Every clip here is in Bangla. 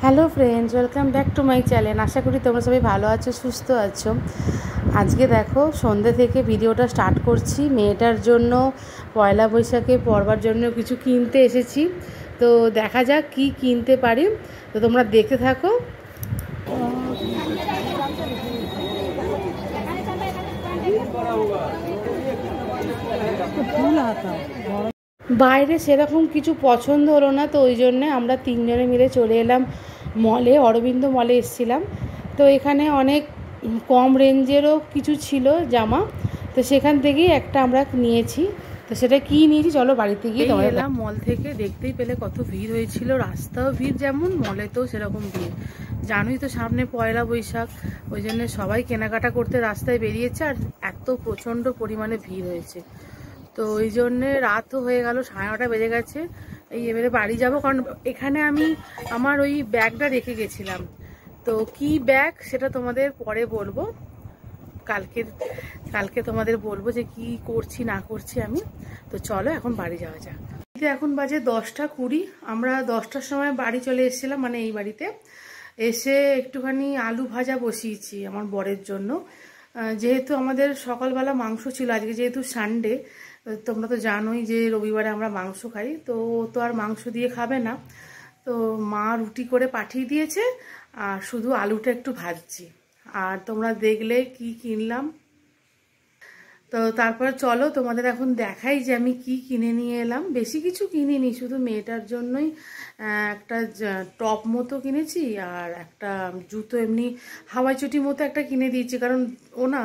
Hello friends, welcome back to my channel. আশা করি তোমরা সবাই ভালো আছো, সুস্থ আছো। আজকে দেখো সন্ধ্যে থেকে ভিডিওটা স্টার্ট করছি। মেয়েটার জন্য পয়লা বৈশাখে পরবার জন্য কিছু কিনতে এসেছি। তো দেখা যাক কি কিনতে পারি, তো তোমরা দেখতে থাকো। বাইরে সেরকম কিছু পছন্দ হলো না, তো ওই জন্যে আমরা তিনজনে মিলে চলে এলাম মলে, অরবিন্দ মলে এসেছিলাম। তো এখানে অনেক কম রেঞ্জেরও কিছু ছিল জামা, তো সেখান থেকেই একটা আমরা নিয়েছি। তো সেটা কি নিয়েছি চলো বাড়িতে গিয়ে তোমরা এলাম মল থেকে। দেখতেই পেলে কত ভিড় হয়েছিল, রাস্তাও ভিড় যেমন মলেতেও সেরকম ভিড়। জানোই তো সামনে পয়লা বৈশাখ, ওই জন্য সবাই কেনাকাটা করতে রাস্তায় বেরিয়েছে, আর এত প্রচণ্ড পরিমাণে ভিড় হয়েছে। তো ওই জন্যে রাতও হয়ে গেল, 9:30 বেজে গেছে। এবারে বাড়ি যাব, কারণ এখানে আমি আমার ওই ব্যাগটা রেখে গেছিলাম। তো কি ব্যাগ সেটা তোমাদের পরে বলবো, কালকে তোমাদের বলবো যে কি করছি না করছি আমি। তো চলো এখন বাড়ি যাওয়া যাক। এখন বাজে 10:20। আমরা 10টার সময় বাড়ি চলে এসেছিলাম, মানে এই বাড়িতে এসে একটুখানি আলু ভাজা বসিয়েছি আমার বরের জন্য। যেহেতু আমাদের সকালবেলা মাংস ছিল, আজকে যেহেতু সানডে, তোমরা তো জানোই যে রবিবারে আমরা মাংস খাই, তো ও তো আর মাংস দিয়ে খাবে না। তো মা রুটি করে পাঠিয়ে দিয়েছে, আর শুধু আলুটা একটু ভাজছি। আর তোমরা দেখলে কি কিনলাম। তো তারপরে চলো তোমাদের এখন দেখাই যে আমি কি কিনে নিয়ে এলাম। বেশি কিছু কিনিনি, শুধু মেয়েটার জন্যই একটা টপ মতো কিনেছি, আর একটা জুতো এমনি হাওয়াই চটি মতো একটা কিনে দিয়েছি। কারণ ও না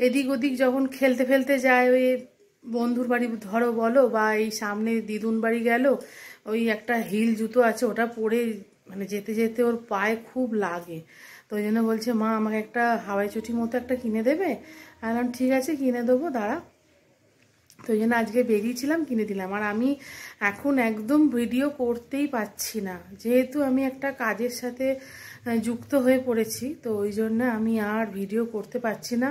এদিক ওদিক যখন খেলতে ফেলতে যায়, ওই বন্ধুর বাড়ি ধরো বলো, বা এই সামনে দিদুন বাড়ি গেল, ওই একটা হিল জুতো আছে, ওটা পরে মানে যেতে যেতে ওর পায়ে খুব লাগে। তো ওই জন্য বলছে মা আমাকে একটা হাওয়াই চটি মতো একটা কিনে দেবে। আমি বললাম ঠিক আছে কিনে দেবো, দাঁড়া। তো ওই জন্য আজকে বেরিয়েছিলাম, কিনে দিলাম। আর আমি এখন একদম ভিডিও করতেই পাচ্ছি না, যেহেতু আমি একটা কাজের সাথে যুক্ত হয়ে পড়েছি, তো ওই জন্য আমি আর ভিডিও করতে পারছি না।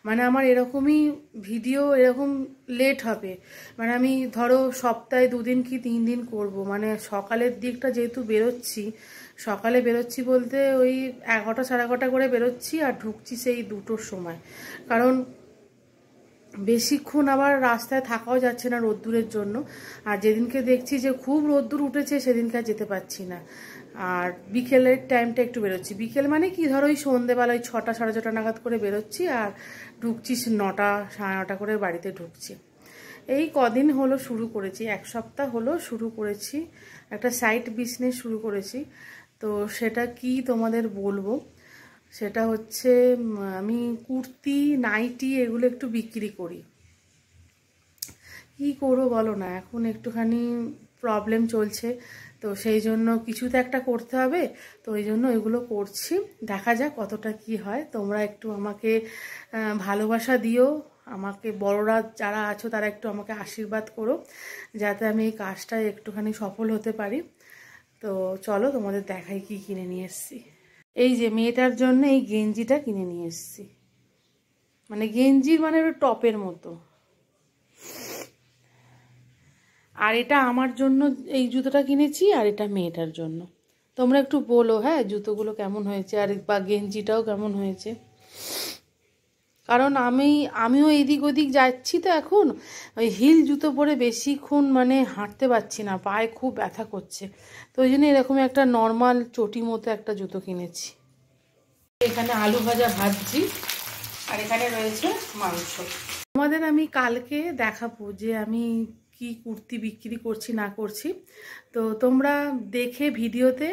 মানে আমার এরকমই ভিডিও এরকম লেট হবে, মানে আমি ধরো সপ্তাহে 2 দিন কি 3 দিন করব। মানে সকালের দিকটা যেহেতু বেরোচ্ছি, সকালে বেরোচ্ছি বলতে ওই 11টা 11:30 করে বেরোচ্ছি, আর ঢুকছি সেই 2টোর সময়। কারণ বেশিক্ষণ আবার রাস্তায় থাকাও যাচ্ছে না রোদ্দুরের জন্য। আর যেদিনকে দেখছি যে খুব রোদ্দুর উঠেছে সেদিনকে আর যেতে পারছি না। আর বিকেলের টাইমটা একটু বেরোচ্ছি, বিকেল মানে কি ধরো ওই সন্ধেবেলা ওই 6টা 6:30 নাগাদ করে বেরোচ্ছি, আর ঢুকছি 9টা 9:30 করে বাড়িতে ঢুকছি। এই কদিন হলো শুরু করেছি, 1 সপ্তাহ হলো শুরু করেছি, একটা সাইড বিজনেস শুরু করেছি। তো সেটা কি তোমাদের বলবো, সেটা হচ্ছে আমি কুর্তি নাইটি এগুলো একটু বিক্রি করি। কি করবো বলো না, এখন একটুখানি প্রবলেম চলছে, তো সেই জন্য কিছু তো একটা করতে হবে। তো ওই জন্য এগুলো করছি, দেখা যাক কতটা কি হয়। তোমরা একটু আমাকে ভালোবাসা দিও, আমাকে বড়রা যারা আছো তারা একটু আমাকে আশীর্বাদ করো, যাতে আমি এই কাজটায় একটুখানি সফল হতে পারি। তো চলো তোমাদের দেখাই কি কিনে নিয়ে এসেছি। এই যে মেয়েটার জন্য এই গেঞ্জিটা কিনে নিয়ে এসেছি, মানে গেঞ্জির মানে টপের মতো। আর এটা আমার জন্য এই জুতোটা কিনেছি, আর এটা মেয়েটার জন্য। তোমরা একটু বলো হ্যাঁ জুতোগুলো কেমন হয়েছে, আর বা গেঞ্জিটাও কেমন হয়েছে। কারণ আমিও এদিক ওদিক যাচ্ছি, তো এখন ওই হিল জুতো পরে বেশিক্ষণ মানে হাঁটতে পারছি না, পায়ে খুব ব্যথা করছে। তো ওই জন্য এরকম একটা নর্মাল চটি মতো একটা জুতো কিনেছি। এখানে আলু ভাজা ভাজছি, আর এখানে রয়েছে মাংস। তোমাদের আমি কালকে দেখাবো যে আমি কি কুর্তি বিক্রি করছি না করছি। তো তোমরা দেখে ভিডিওতে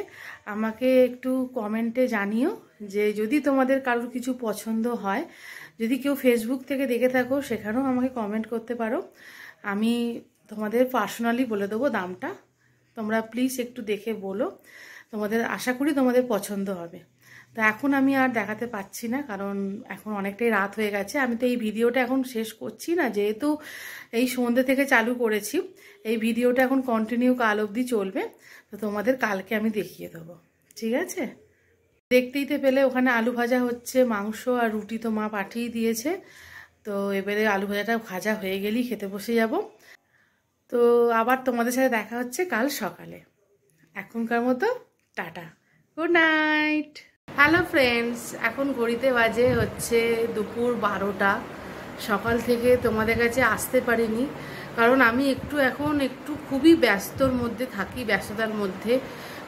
আমাকে একটু কমেন্টে জানিও যে যদি তোমাদের কারোর কিছু পছন্দ হয়। যদি কেউ ফেসবুক থেকে দেখে থাকো সেখানেও আমাকে কমেন্ট করতে পারো, আমি তোমাদের পার্সোনালি বলে দেবো দামটা। তোমরা প্লিজ একটু দেখে বলো, তোমাদের আশা করি তোমাদের পছন্দ হবে। তো এখন আমি আর দেখাতে পাচ্ছি না, কারণ এখন অনেকটাই রাত হয়ে গেছে। আমি তো এই ভিডিওটা এখন শেষ করছি না, যেহেতু এই সন্ধ্যে থেকে চালু করেছি। এই ভিডিওটা এখন কন্টিনিউ কাল অবধি চলবে, তো তোমাদের কালকে আমি দেখিয়ে দেবো, ঠিক আছে? দেখতেই তো পেলে ওখানে আলু ভাজা হচ্ছে, মাংস আর রুটি তো মা পাঠিয়ে দিয়েছে। তো এবারে আলু ভাজাটা ভাজা হয়ে গেলেই খেতে বসে যাব। তো আবার তোমাদের সাথে দেখা হচ্ছে কাল সকালে। এখনকার মতো tata, good night. Hello friends, এখন ঘড়িতে বাজে হচ্ছে দুপুর 12টা। সকাল থেকে তোমাদের কাছে আসতে পারিনি কারণ আমি একটু খুবই ব্যস্তর মধ্যে থাকি। ব্যস্ততার মধ্যে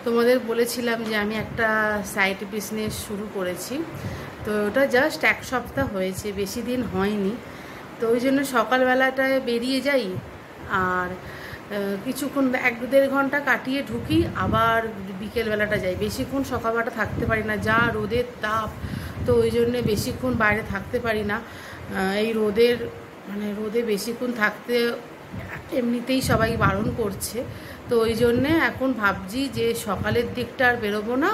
তোমাদের বলেছিলাম যে আমি একটা সাইড বিজনেস শুরু করেছি, তো ওটা জাস্ট 1 সপ্তাহ হয়েছে, বেশি দিন হয়নি। তো ওই জন্য সকালবেলাটায় বেরিয়ে যাই আর কিছুক্ষণ 1-1.5 ঘন্টা কাটিয়ে ঢুকি, আবার বিকেলবেলাটা যাই। বেশিক্ষণ সকালবেলাটা থাকতে পারি না, যা রোদের তাপ, তো ওই জন্যে বেশিক্ষণ বাইরে থাকতে পারি না। এই রোদে বেশিক্ষণ থাকতে এমনিতেই সবাই বারণ করছে, তো ওই জন্যে এখন ভাবছি যে সকালের দিকটা আর বেরোবো না,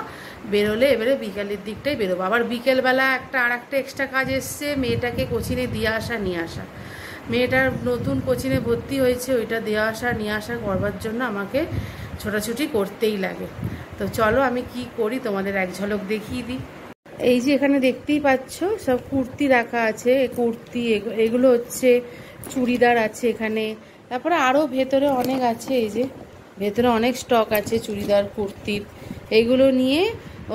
বেরোলে এবারে বিকেলের দিকটাই বেরোবো। আবার বিকেলবেলা আর একটা এক্সট্রা কাজ এসছে, মেয়েটাকে কোচিনে দিয়ে আসা নিয়ে আসা। মেয়েটার নতুন কোচিনে ভর্তি হয়েছে, ওইটা দেওয়া আসা নিয়ে আসা করবার জন্য আমাকে ছোটাছুটি করতেই লাগে। তো চলো আমি কি করি তোমাদের এক ঝলক দেখিয়ে দিই। এই যে এখানে দেখতেই পাচ্ছ সব কুর্তি রাখা আছে, কুর্তি এগুলো হচ্ছে চুড়িদার আছে এখানে, তারপরে আরও ভেতরে অনেক আছে। এই যে ভেতরে অনেক স্টক আছে চুড়িদার কুর্তির। এইগুলো নিয়ে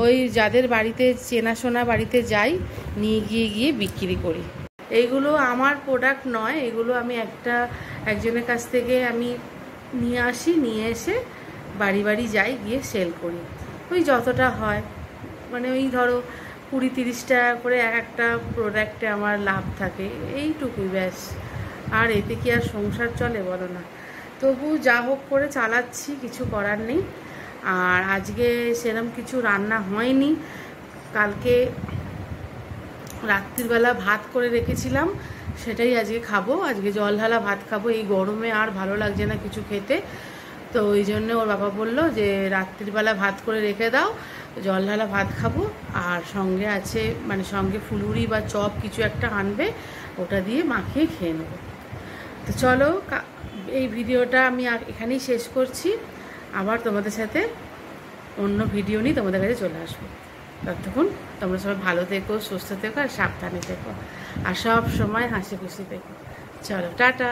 ওই যাদের বাড়িতে চেনাশোনা বাড়িতে যাই, নিয়ে গিয়ে বিক্রি করি। এইগুলো আমার প্রোডাক্ট নয়, এগুলো আমি একজনের কাছ থেকে আমি নিয়ে আসি, নিয়ে এসে বাড়ি বাড়ি যাই, গিয়ে সেল করি। ওই যতটা হয়, মানে ওই ধরো 20-30 টাকা করে একটা প্রোডাক্টে আমার লাভ থাকে, এইটুকুই ব্যাস। আর এতে কি আর সংসার চলে বলো না? তবু যা হোক করে চালাচ্ছি, কিছু করার নেই। আর আজকে সেরকম কিছু রান্না হয়নি, কালকে রাত্রিবেলা ভাত করে রেখেছিলাম, সেটাই আজকে খাবো। আজকে জল ঢালা ভাত খাবো, এই গরমে আর ভালো লাগছে না কিছু খেতে। তো ওই জন্য ওর বাবা বললো যে রাত্রিবেলা ভাত করে রেখে দাও, জল ঢালা ভাত খাবো। আর সঙ্গে আছে, মানে সঙ্গে ফুলুরি বা চপ কিছু একটা আনবে, ওটা দিয়ে মাখিয়ে খেয়ে নেবো। তো চলো এই ভিডিওটা আমি এখানেই শেষ করছি, আবার তোমাদের সাথে অন্য ভিডিও নিয়ে তোমাদের কাছে চলে আসবো। ততক্ষণ তোমরা সবাই ভালো থেকো, সুস্থ থেকো আর সাবধানে থেকো, আর সব সময় হাসি খুশি থেকো। চলো টাটা।